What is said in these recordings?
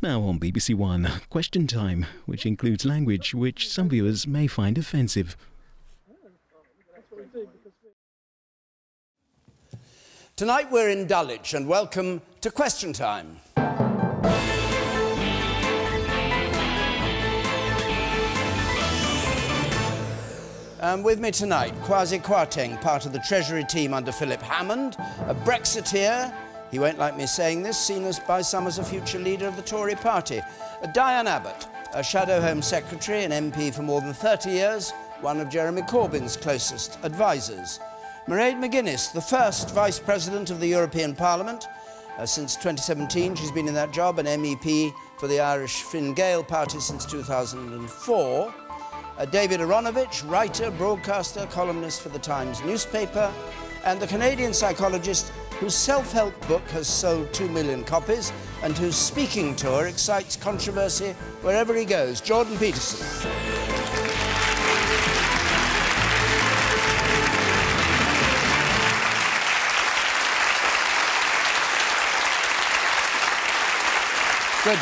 Now on BBC One, Question Time, which includes language which some viewers may find offensive. Tonight we're in Dulwich, and welcome to Question Time. With me tonight, Kwasi Kwarteng, part of the Treasury team under Philip Hammond, a Brexiteer, he won't like me saying this, seen as by some as a future leader of the Tory party. Diane Abbott, a Shadow Home Secretary and MP for more than 30 years, one of Jeremy Corbyn's closest advisers. Mairead McGuinness, the first Vice President of the European Parliament. Since 2017, she's been in that job, an MEP for the Irish Fine Gael party since 2004. David Aronovich, writer, broadcaster, columnist for the Times newspaper, and the Canadian psychologist whose self-help book has sold 2 million copies and whose speaking tour excites controversy wherever he goes, Jordan Peterson. Good.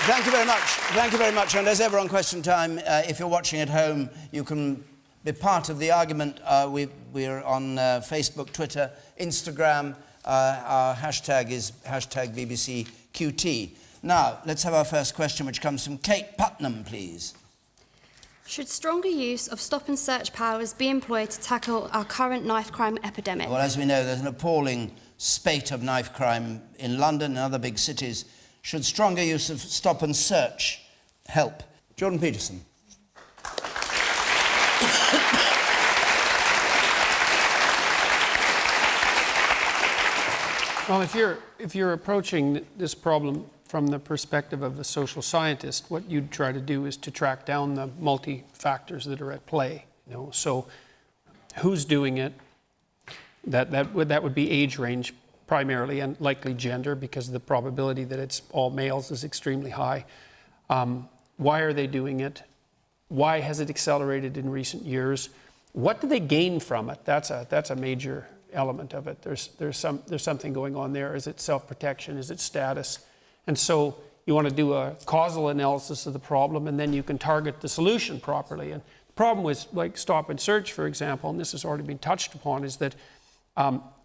Thank you very much. Thank you very much. And as ever on Question Time, if you're watching at home, you can be part of the argument. We're on Facebook, Twitter, Instagram. Our hashtag is #BBCQT. Now, let's have our first question, which comes from Kate Putnam, please. Should stronger use of stop and search powers be employed to tackle our current knife crime epidemic? Well, as we know, there's an appalling spate of knife crime in London and other big cities. Should stronger use of stop and search help? Jordan Peterson. Well, if you're approaching this problem from the perspective of a social scientist, what you'd try to do is to track down the multi-factors that are at play. So who's doing it? That would be age range primarily, and likely gender, because the probability that it's all males is extremely high. Why are they doing it? Why has it accelerated in recent years? What do they gain from it? That's a major element of it. There's something going on there. Is it self-protection? Is it status? And so you want to do a causal analysis of the problem, and then you can target the solution properly. And the problem with like stop and search, for example, and this has already been touched upon, is that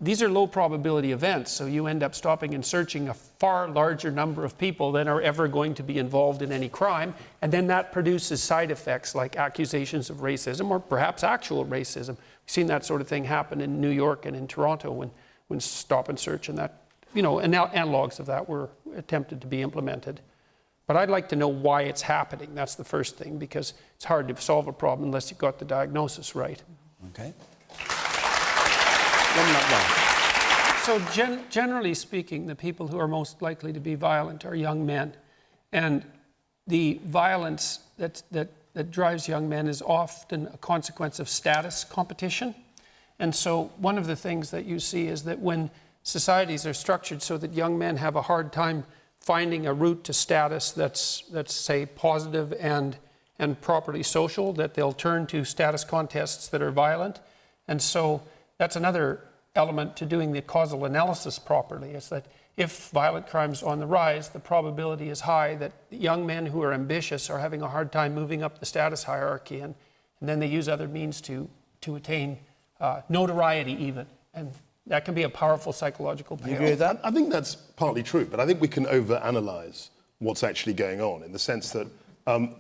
these are low probability events, so you end up stopping and searching a far larger number of people than are ever going to be involved in any crime, and then that produces side effects like accusations of racism or perhaps actual racism. We've seen that sort of thing happen in New York and in Toronto when stop and search and that, and analogs of that were attempted to be implemented. But I'd like to know why it's happening. That's the first thing, because it's hard to solve a problem unless you've got the diagnosis right. Okay. So generally speaking, the people who are most likely to be violent are young men. And the violence that drives young men is often a consequence of status competition. And so one of the things that you see is that when societies are structured so that young men have a hard time finding a route to status that's say, positive and properly social, that they'll turn to status contests that are violent. And so that's another element to doing the causal analysis properly, is that if violent crimes are on the rise, the probability is high that young men who are ambitious are having a hard time moving up the status hierarchy, and then they use other means to attain notoriety even. And that can be a powerful psychological payoff. You agree with that? I think that's partly true, but I think we can overanalyze what's actually going on in the sense that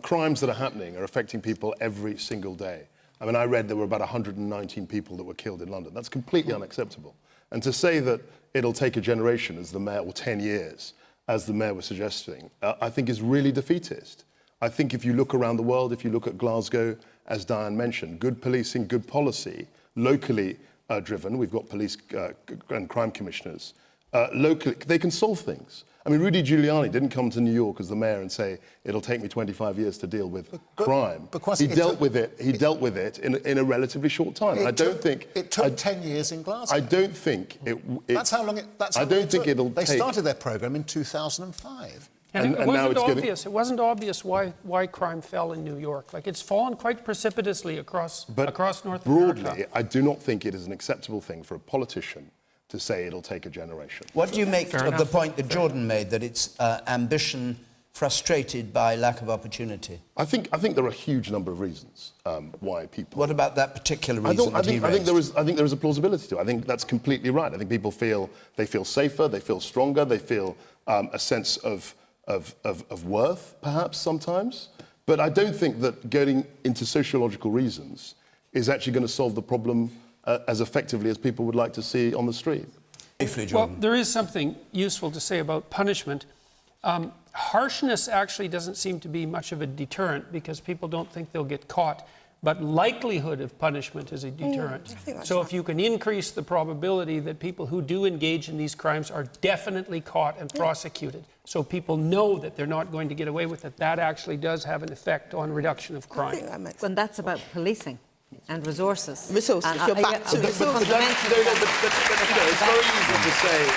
crimes that are happening are affecting people every single day. I mean, I read there were about 119 people that were killed in London. That's completely unacceptable. And to say that it'll take a generation, as the mayor, or 10 years, as the mayor was suggesting, I think is really defeatist. I think if you look around the world, if you look at Glasgow, as Diane mentioned, good policing, good policy, locally driven, we've got police and crime commissioners, locally, they can solve things. I mean, Rudy Giuliani didn't come to New York as the mayor and say, it'll take me 25 years to deal with crime. Kwasi, he dealt with it in a relatively short time. It took 10 years in Glasgow. I don't think that's how long it took. They started their programme in 2005. And it wasn't obvious. It wasn't obvious why crime fell in New York. Like, it's fallen quite precipitously across North America. Broadly, I do not think it is an acceptable thing for a politician to say it'll take a generation. What do you make of the point that Jordan made, that it's ambition frustrated by lack of opportunity? I think there are a huge number of reasons why people... What about that particular reason I think there is a plausibility to it. I think that's completely right. I think people feel safer, they feel stronger, they feel a sense of worth, perhaps, sometimes. But I don't think that getting into sociological reasons is actually going to solve the problem as effectively as people would like to see on the street. Well, there is something useful to say about punishment. Harshness actually doesn't seem to be much of a deterrent because people don't think they'll get caught. But likelihood of punishment is a deterrent. So if you can increase the probability that people who do engage in these crimes are definitely caught and prosecuted, so people know that they're not going to get away with it, that actually does have an effect on reduction of crime. When that's about policing and resources. Resources, and you're back to But it's very easy to say